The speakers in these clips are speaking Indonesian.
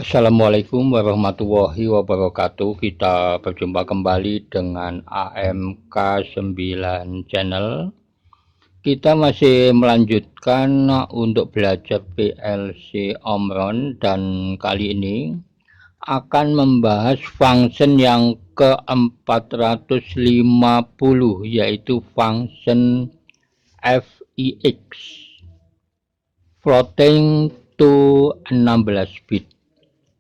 Assalamualaikum warahmatullahi wabarakatuh. Kita berjumpa kembali dengan AMK 9 Channel. Kita masih melanjutkan untuk belajar PLC Omron, dan kali ini akan membahas function yang ke-450, yaitu function FEX, floating to 16 bit.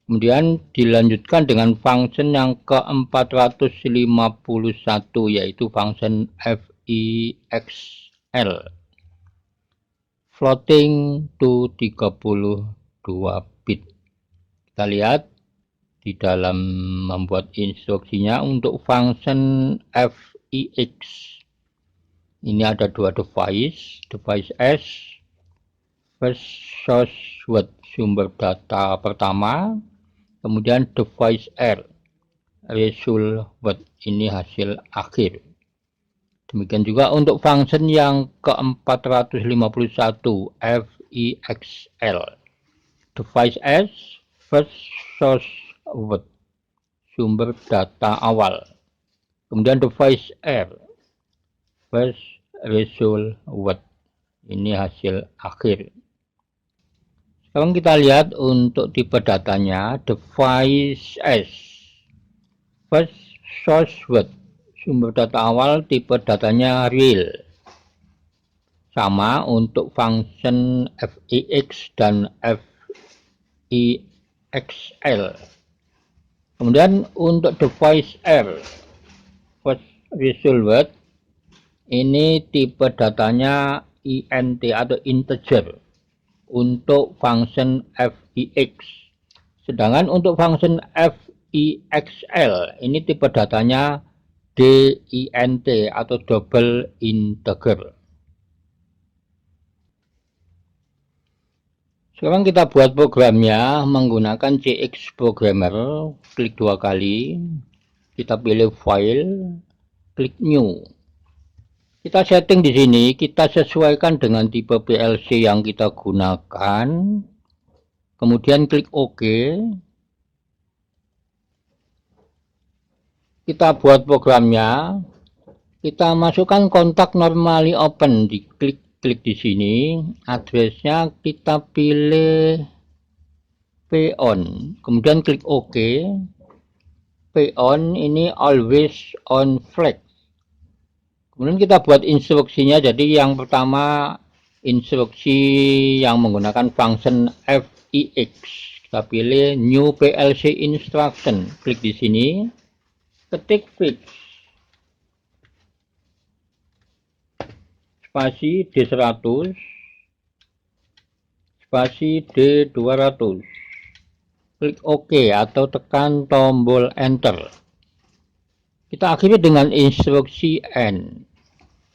Kemudian dilanjutkan dengan function yang ke-451, yaitu function FEXL, floating to 32 bit. Kita lihat di dalam membuat instruksinya untuk function FEX. Ini ada dua device S, first source word, sumber data pertama, kemudian device R, result word, ini hasil akhir. Demikian juga untuk function yang ke-451 FEXL, device S, first source word, sumber data awal, kemudian device R, first result word, ini hasil akhir. Sekarang kita lihat untuk tipe datanya. Device S, first source word, sumber data awal, tipe datanya real. Sama untuk function FEX dan FEXL. Kemudian untuk device R, first result word, ini tipe datanya int atau integer untuk function FEX. Sedangkan untuk function FEXL, ini tipe datanya DINT atau double integer. Sekarang kita buat programnya menggunakan CX Programmer. Klik dua kali, kita pilih file, klik new. Kita setting di sini, kita sesuaikan dengan tipe PLC yang kita gunakan. Kemudian klik OK. Kita buat programnya. Kita masukkan kontak normally open, diklik di sini. Addressnya kita pilih PON. Kemudian klik OK. PON ini always on flag. Kemudian kita buat instruksinya. Jadi yang pertama instruksi yang menggunakan function FEX. Kita pilih new PLC instruction. Klik di sini. Ketik fix. Spasi D100. Spasi D200. Klik OK atau tekan tombol enter. Kita akhiri dengan instruksi N.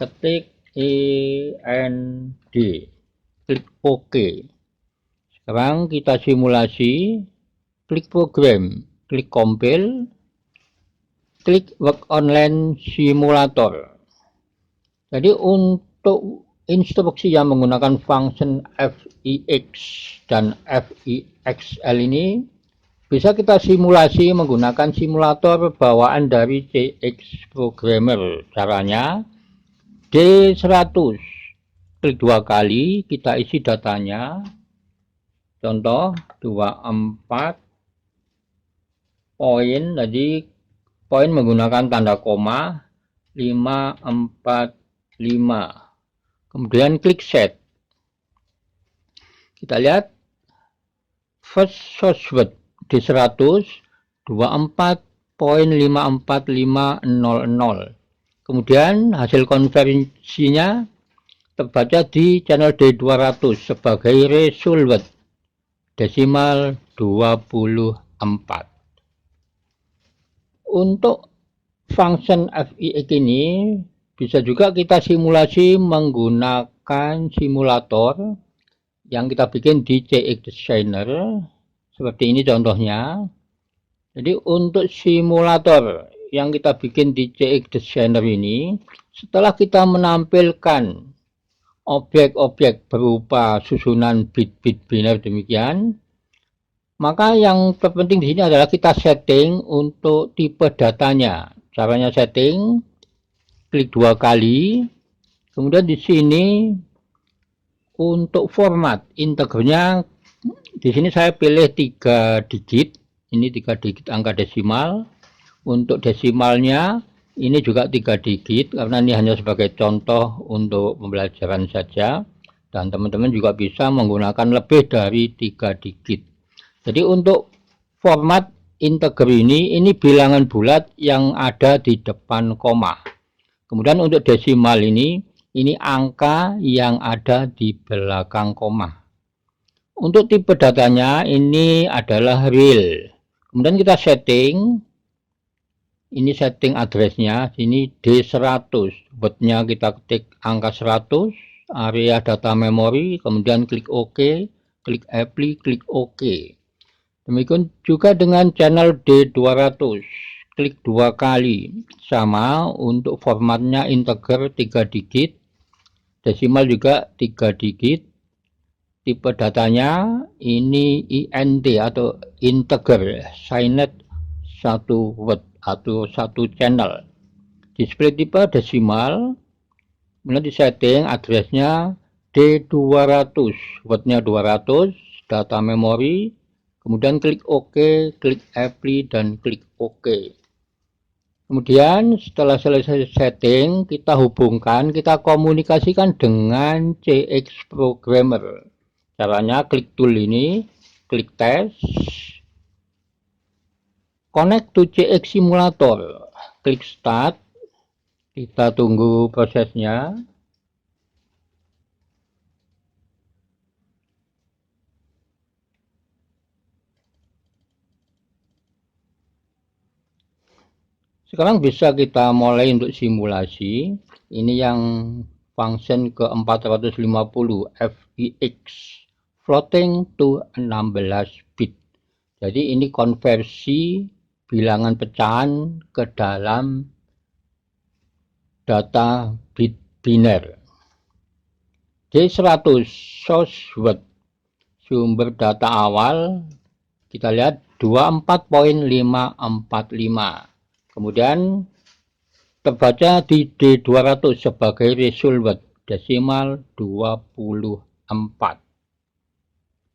Ketik END. Klik OK. Sekarang kita simulasi. Klik program. Klik compile. Klik work online simulator. Jadi untuk instruksi yang menggunakan function FEX dan FEXL ini bisa kita simulasi menggunakan simulator bawaan dari CX Programmer. Caranya D100, klik dua kali, kita isi datanya. Contoh 24 poin, jadi poin menggunakan tanda koma 545. Kemudian klik set. Kita lihat first source word D100 24.54500. Kemudian hasil konversinya terbaca di channel D200 sebagai result word desimal 24. Untuk function FEX ini bisa juga kita simulasi menggunakan simulator yang kita bikin di CX Designer. Seperti ini contohnya. Jadi untuk simulator yang kita bikin di CX Designer ini, setelah kita menampilkan objek-objek berupa susunan bit-bit biner demikian, Maka yang terpenting di sini adalah kita setting untuk tipe datanya. Caranya setting, klik 2 kali, kemudian di sini untuk format integernya, di sini saya pilih 3 digit. Ini 3 digit angka desimal. Untuk desimalnya ini juga 3 digit karena ini hanya sebagai contoh untuk pembelajaran saja, dan teman-teman juga bisa menggunakan lebih dari 3 digit. Jadi untuk format integer ini bilangan bulat yang ada di depan koma. Kemudian untuk desimal ini angka yang ada di belakang koma. Untuk tipe datanya ini adalah real. Kemudian kita setting. Ini setting addressnya, sini D100, wordnya kita ketik angka 100, area data memory, kemudian klik OK, klik apply, klik OK. Demikian juga dengan channel D200, klik 2 kali, sama untuk formatnya integer 3 digit, desimal juga 3 digit, tipe datanya ini INT atau integer, signed 1 word atau 1 channel. Display tipe desimal, kemudian di setting addressnya D200, wordnya 200, data memory, kemudian klik OK, klik apply, dan klik OK. Kemudian setelah selesai setting, kita hubungkan, kita komunikasikan dengan CX Programmer. Caranya klik tool ini, klik test, connect to CX Simulator, klik start, kita tunggu prosesnya. Sekarang bisa kita mulai untuk simulasi. Ini yang function ke-450 FEX, floating to 16 bit. Jadi ini konversi bilangan pecahan ke dalam data bit biner. D100 source word, sumber data awal, kita lihat 24.545. Kemudian terbaca di D200 sebagai result word, desimal 24.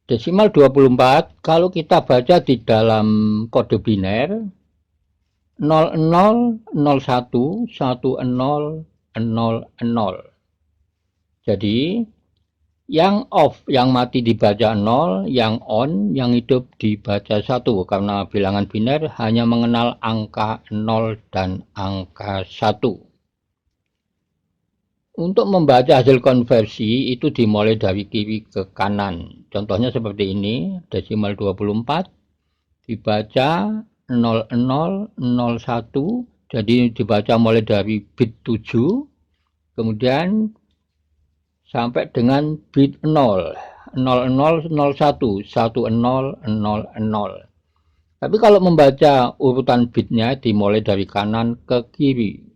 Desimal 24 kalau kita baca di dalam kode biner 0001 1000. Jadi yang off, yang mati dibaca 0, yang on, yang hidup dibaca 1, karena bilangan biner hanya mengenal angka 0 dan angka 1. Untuk membaca hasil konversi itu dimulai dari kiri ke kanan. Contohnya seperti ini, desimal 24 dibaca 0001, jadi dibaca mulai dari bit 7, kemudian sampai dengan bit 0, 0001, 1000. Tapi kalau membaca urutan bitnya dimulai dari kanan ke kiri.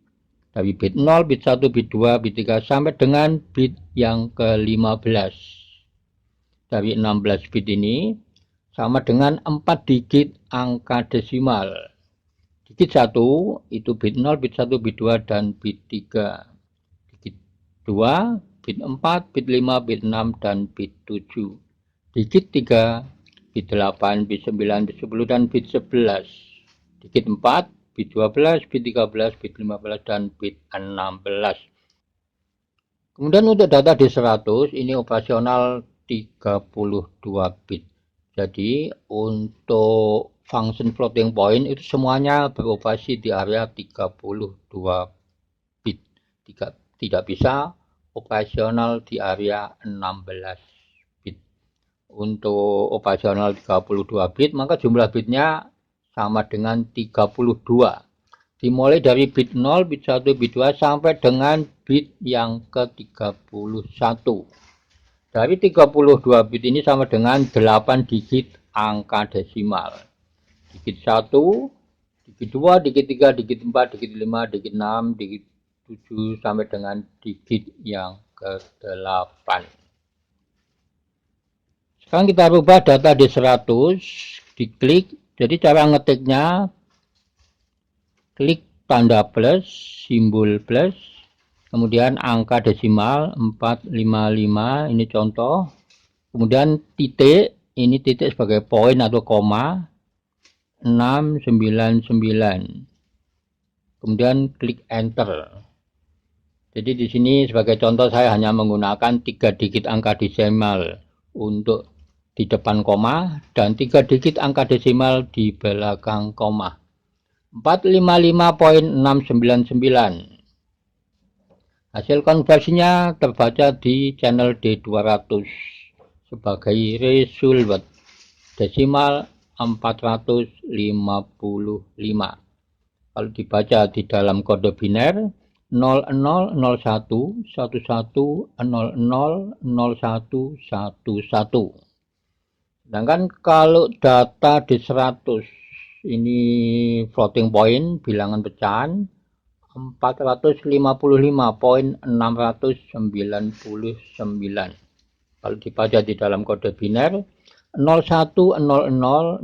Dari bit 0, bit 1, bit 2, bit 3 sampai dengan bit yang ke-15. Dari 16 bit ini sama dengan 4 digit angka desimal. Digit 1 itu bit 0, bit 1, bit 2, dan bit 3. Digit 2 bit 4, bit 5, bit 6, dan bit 7. Digit 3, bit 8, bit 9, bit 10, dan bit 11. Digit 4, bit 12, bit 13, bit 15, dan bit 16. Kemudian untuk data D100, ini operasional 32 bit. Jadi untuk function floating point itu semuanya beroperasi di area 32 bit. Tidak bisa operasional di area 16 bit. Untuk operasional 32 bit, maka jumlah bitnya sama dengan 32. Dimulai dari bit 0, bit 1, bit 2 sampai dengan bit yang ke-31. Dari 32 bit ini sama dengan 8 digit angka desimal. Digit 1, digit 2, digit 3, digit 4, digit 5, digit 6, digit 7 sampai dengan digit yang ke-8. Sekarang kita rubah data D100, diklik. Jadi cara ngetiknya, klik tanda plus, simbol plus, kemudian angka desimal 455, ini contoh. Kemudian titik, ini titik sebagai poin atau koma, 699. Kemudian klik enter. Jadi di sini sebagai contoh saya hanya menggunakan 3 digit angka desimal untuk di depan koma dan 3 digit angka desimal di belakang koma. 455.699. Hasil konversinya terbaca di channel D200 sebagai result desimal 455. Kalau dibaca di dalam kode biner 0001 11 00 01 11. Sedangkan kalau data D100 ini floating point, bilangan pecahan 455.699. Kalau dibaca di dalam kode biner 0100 00 11 1110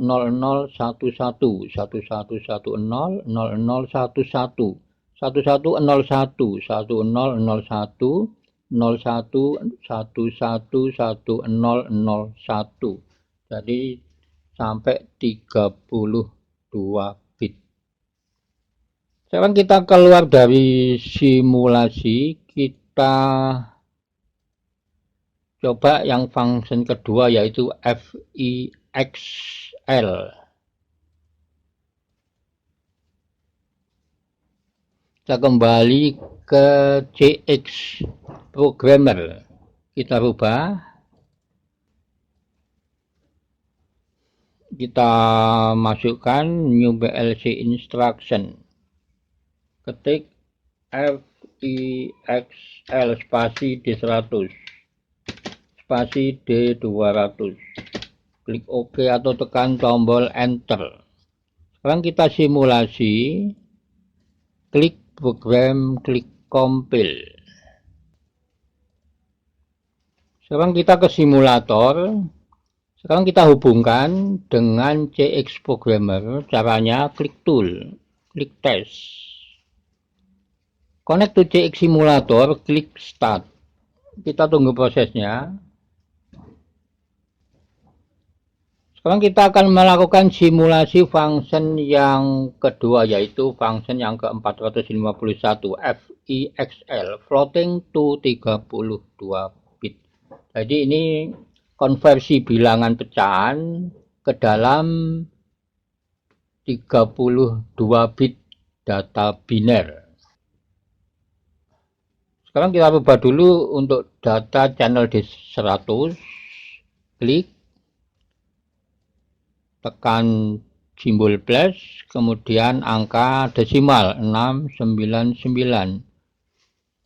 0011 1101 1001 0111 jadi sampai 32 bit. Sekarang kita keluar dari simulasi, kita coba yang function kedua yaitu FIXL. Kita kembali ke CX Programmer, kita rubah, kita masukkan new PLC instruction, ketik FIXL spasi D100 spasi D200, klik OK atau tekan tombol enter. Sekarang kita simulasi, klik program, klik compile. Sekarang kita ke simulator. Sekarang kita hubungkan dengan CX Programmer. Caranya klik tool, klik test, connect to CX Simulator, klik start. Kita tunggu prosesnya. Sekarang kita akan melakukan simulasi function yang kedua, yaitu function yang ke-451 FIXL, floating to 32 bit. Jadi ini konversi bilangan pecahan ke dalam 32 bit data biner. Sekarang kita rubah dulu untuk data channel D100, klik, tekan simbol plus, kemudian angka desimal 699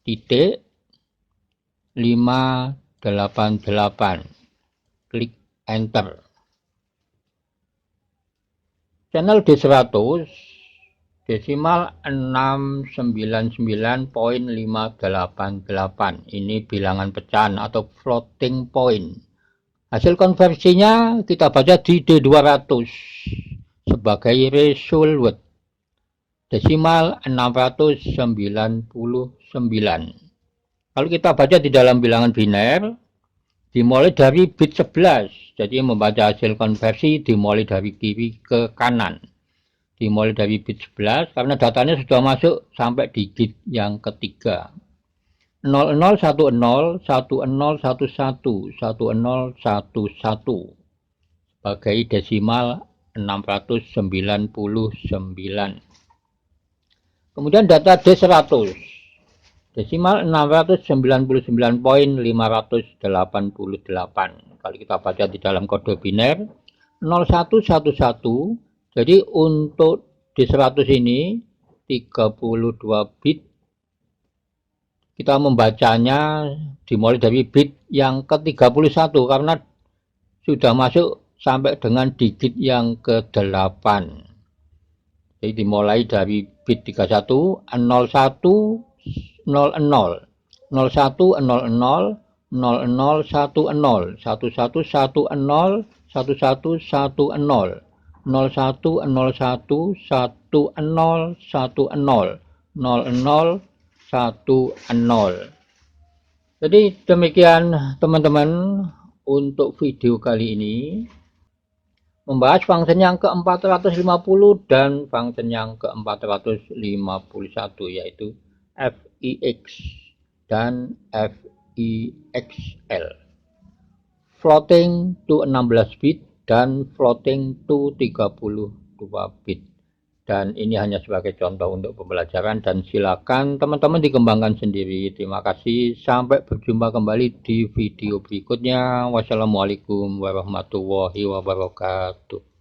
titik 588, klik enter. Channel D100 desimal 699.588, ini bilangan pecahan atau floating point. Hasil konversinya kita baca di D200 sebagai result desimal 699. Kalau kita baca di dalam bilangan biner, dimulai dari bit 11. Jadi membaca hasil konversi dimulai dari kiri ke kanan. Dimulai dari bit 11 karena datanya sudah masuk sampai digit yang ketiga. 0010 1011 1011 sebagai desimal 699. Kemudian data D100 desimal 699.588. Kalau kita baca di dalam kode biner 0111, jadi untuk D100 ini 32 bit. Kita membacanya dimulai dari bit yang ke-31 karena sudah masuk sampai dengan digit yang ke-8. Jadi dimulai dari bit 31 01 00 01 00 0010 1110 1110 0101 1010 0010. Jadi demikian teman-teman untuk video kali ini, membahas function yang ke-450 dan function yang ke-451, yaitu FIX dan FIXL, floating to 16 bit dan floating to 32 bit. Dan ini hanya sebagai contoh untuk pembelajaran, dan silakan teman-teman dikembangkan sendiri. Terima kasih, sampai berjumpa kembali di video berikutnya. Wassalamualaikum warahmatullahi wabarakatuh.